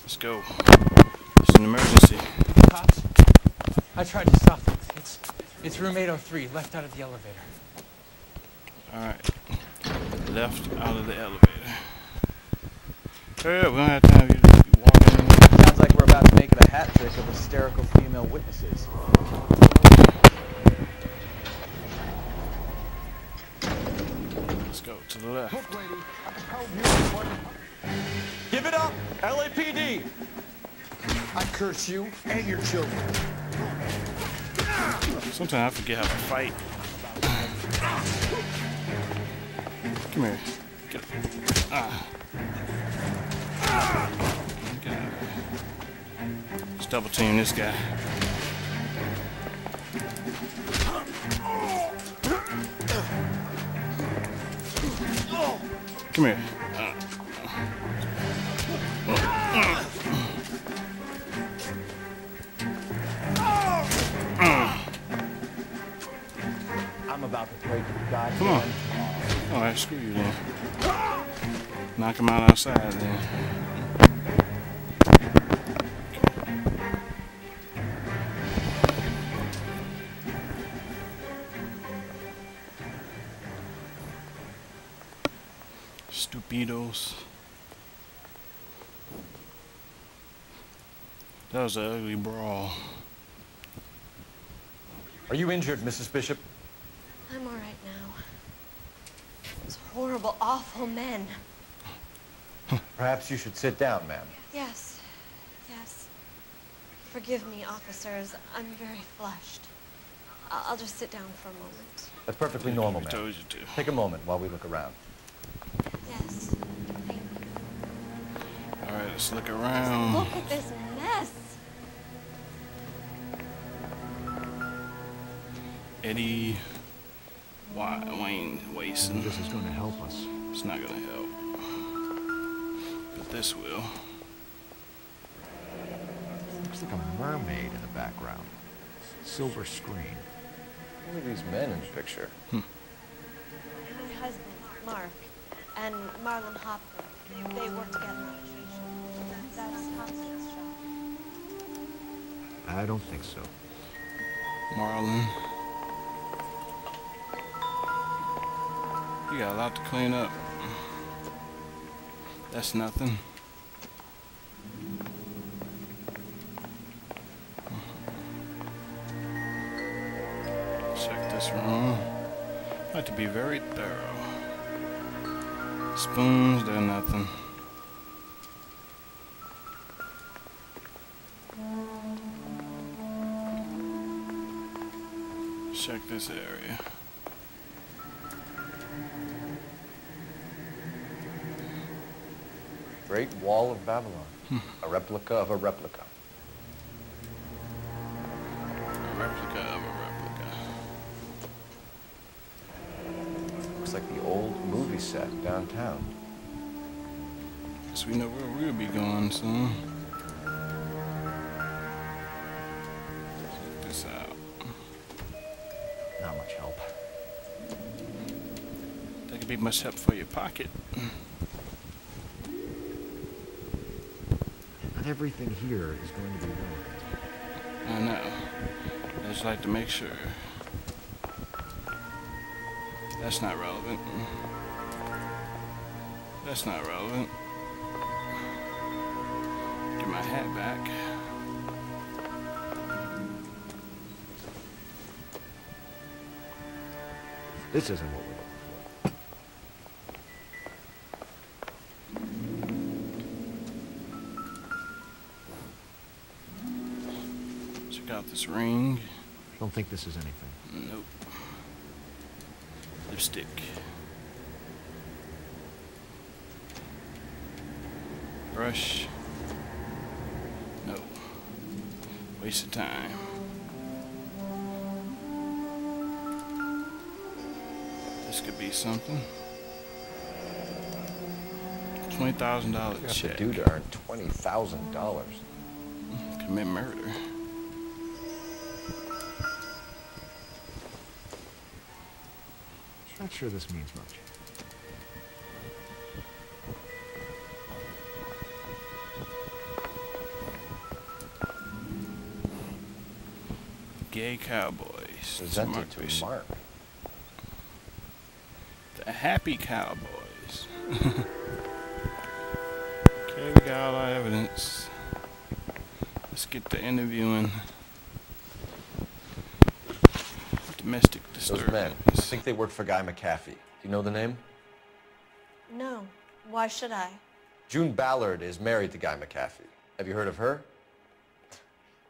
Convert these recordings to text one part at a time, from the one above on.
Let's go. It's an emergency. Cops? I tried to stop them. It's room 803, left out of the elevator. Alright. Left out of the elevator. Hurry up, we don't have time for you to be walking in here. Sounds like we're about to make it a hat trick of hysterical female witnesses. Let's go to the left. Look, lady, give it up, LAPD! I curse you and your children. Sometimes I forget how to fight. Come here. Get up. Get out of here. Let's double team this guy. Come here. I'm about to break your goddamn. Come on. Alright, screw you then. Knock him out outside then. Stupidos. That was an ugly brawl. Are you injured, Mrs. Bishop? I'm all right now. Those horrible, awful men. Perhaps you should sit down, ma'am. Yes, yes. Forgive me, officers. I'm very flushed. I'll just sit down for a moment. That's perfectly normal, We ma'am. told you to. Take a moment while we look around. Yes. Thank you. Alright, let's look around. Look at this mess. Eddie Wayne Wason. This is going to help us. It's not gonna help. But this will. Looks like a mermaid in the background. Silver screen. Look at these men in the picture. My husband, Mark, and Marlon Hopper. They work together on occasion. That's Hopkins' shop. I don't think so. Marlon. You got a lot to clean up. That's nothing. Check this room. I like to be very thorough. Spoons, they're nothing. Check this area. Great Wall of Babylon. A replica of a replica. A replica of a replica. Looks like the old movie set downtown. Guess we know where we'll be going soon. Check this out. Not much help. That could be much help for your pocket. Not everything here is going to be worked. I know. I just like to make sure. That's not relevant. That's not relevant. Get my hat back. This isn't what we're looking Check out this ring. for. Don't think this is anything. Nope. Lipstick. Brush. No. Waste of time. This could be something. $20,000 What you have check. to do to earn $20,000? Commit murder. Not sure this means much. Gay Cowboys. Presented to Bishop. Mark. The Happy Cowboys. Okay, we got all our evidence. Let's get the interviewing. Domestic Those disturbance. men, I think they work for Guy McAfee. Do you know the name? No. Why should I? June Ballard is married to Guy McAfee. Have you heard of her?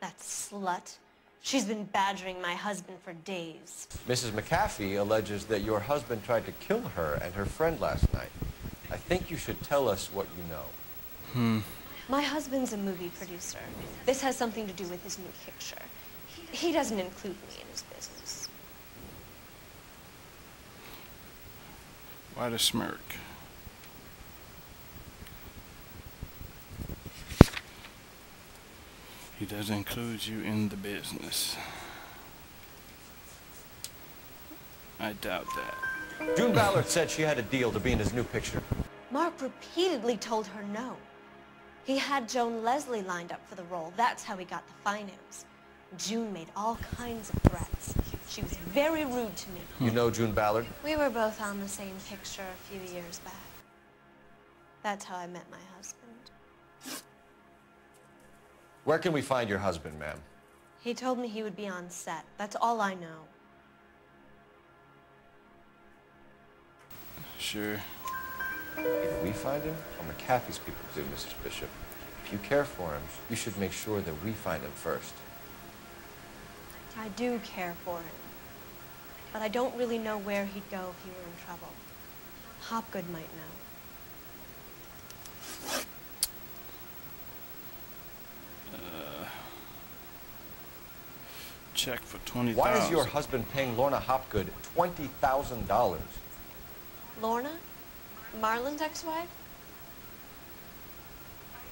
That slut. She's been badgering my husband for days. Mrs. McAfee alleges that your husband tried to kill her and her friend last night. I think you should tell us what you know. My husband's a movie producer. This has something to do with his new picture. He doesn't include me in his business. Why the smirk? He doesn't include you in the business. I doubt that. June Ballard said she had a deal to be in his new picture. Mark repeatedly told her no. He had Joan Leslie lined up for the role. That's how he got the finance. June made all kinds of threats. She was very rude to me. You know June Ballard? We were both on the same picture a few years back. That's how I met my husband. Where can we find your husband, ma'am? He told me he would be on set. That's all I know. Sure. Either we find him or McAfee's people do, Mrs. Bishop. If you care for him, you should make sure that we find him first. I do care for him. But I don't really know where he'd go if he were in trouble. Hopgood might know. Check for $20,000. Why is your husband paying Lorna Hopgood $20,000? Lorna? Marlon's ex-wife?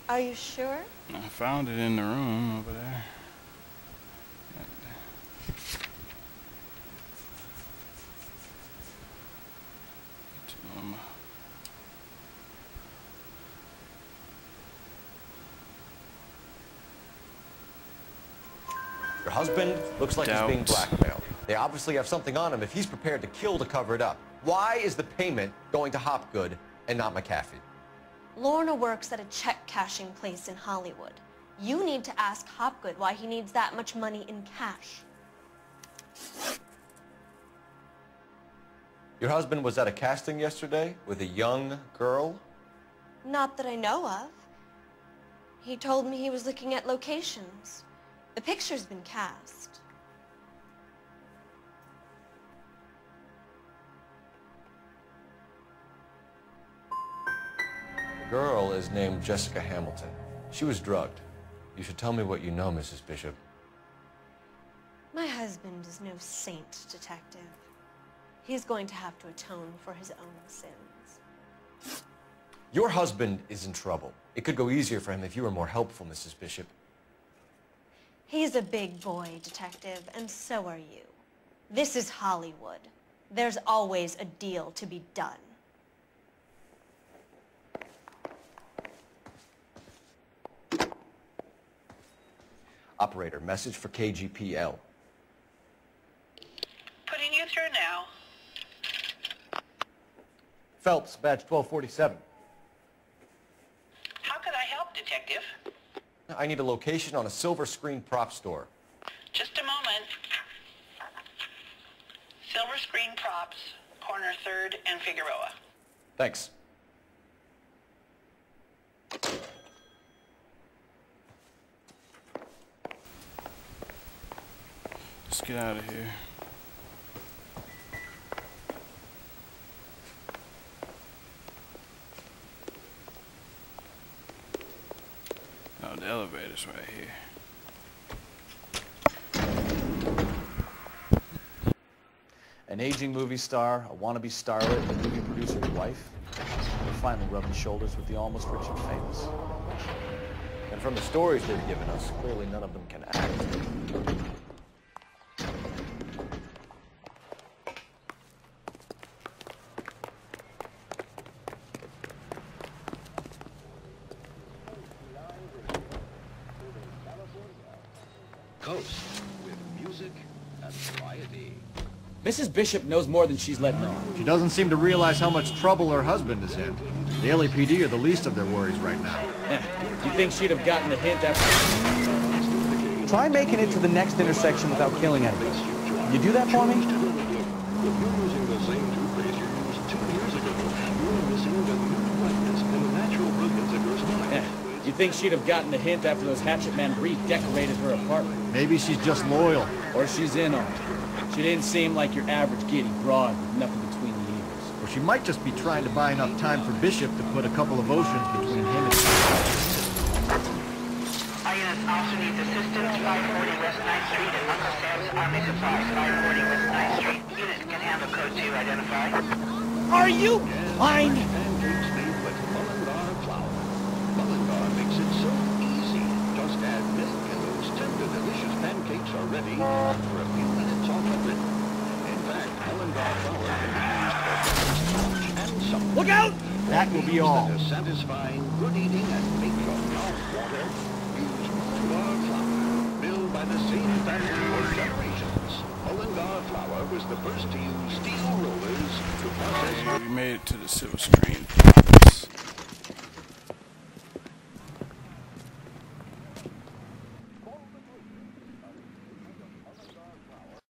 Are you sure? I found it in the room over there. Your husband looks like he's being blackmailed. They obviously have something on him if he's prepared to kill to cover it up. Why is the payment going to Hopgood and not McAfee? Lorna works at a check-cashing place in Hollywood. You need to ask Hopgood why he needs that much money in cash. Your husband was at a casting yesterday with a young girl? Not that I know of. He told me he was looking at locations. The picture's been cast. The girl is named Jessica Hamilton. She was drugged. You should tell me what you know, Mrs. Bishop. My husband is no saint, Detective. He's going to have to atone for his own sins. Your husband is in trouble. It could go easier for him if you were more helpful, Mrs. Bishop. He's a big boy, Detective, and so are you. This is Hollywood. There's always a deal to be done. Operator, message for KGPL. Putting you through now. Phelps, badge 1247. How could I help, Detective? I need a location on a silver screen prop store. Just a moment. Silver Screen Props, corner 3rd and Figueroa. Thanks. Let's get out of here. Oh, the elevator's right here. An aging movie star, a wannabe starlet, a movie producer's wife. They're finally rubbing shoulders with the almost rich and famous. And from the stories they've given us, clearly none of them can act. Coast with music. Mrs. Bishop knows more than she's letting on. She doesn't seem to realize how much trouble her husband is in. The LAPD are the least of their worries right now. You think she'd have gotten the hint after... Try making it to the next intersection without killing anybody. You do that for me? You think she'd have gotten the hint after those hatchet men redecorated her apartment? Maybe she's just loyal. Or she's in on it. She didn't seem like your average giddy broad with nothing between the ears. Or she might just be trying to buy enough time for Bishop to put a couple of oceans between him and... Our units also need assistance 540 West 9th Street and Uncle Sam's Army Supplies 540 West 9th Street. Unit can handle code 2 identified. Are you blind? Makes it so easy. Just add milk and those tender, delicious pancakes are ready for a few minutes off the grid. In fact, Mullingar flour can be used for breakfast, lunch, and supper. Look out! That will be all. That are satisfying, good eating, and make your mouth water. Use Mullingar flour, built by the same family for generations. Mullingar flour was the first to use steel rollers to process... We made it to the silver screen.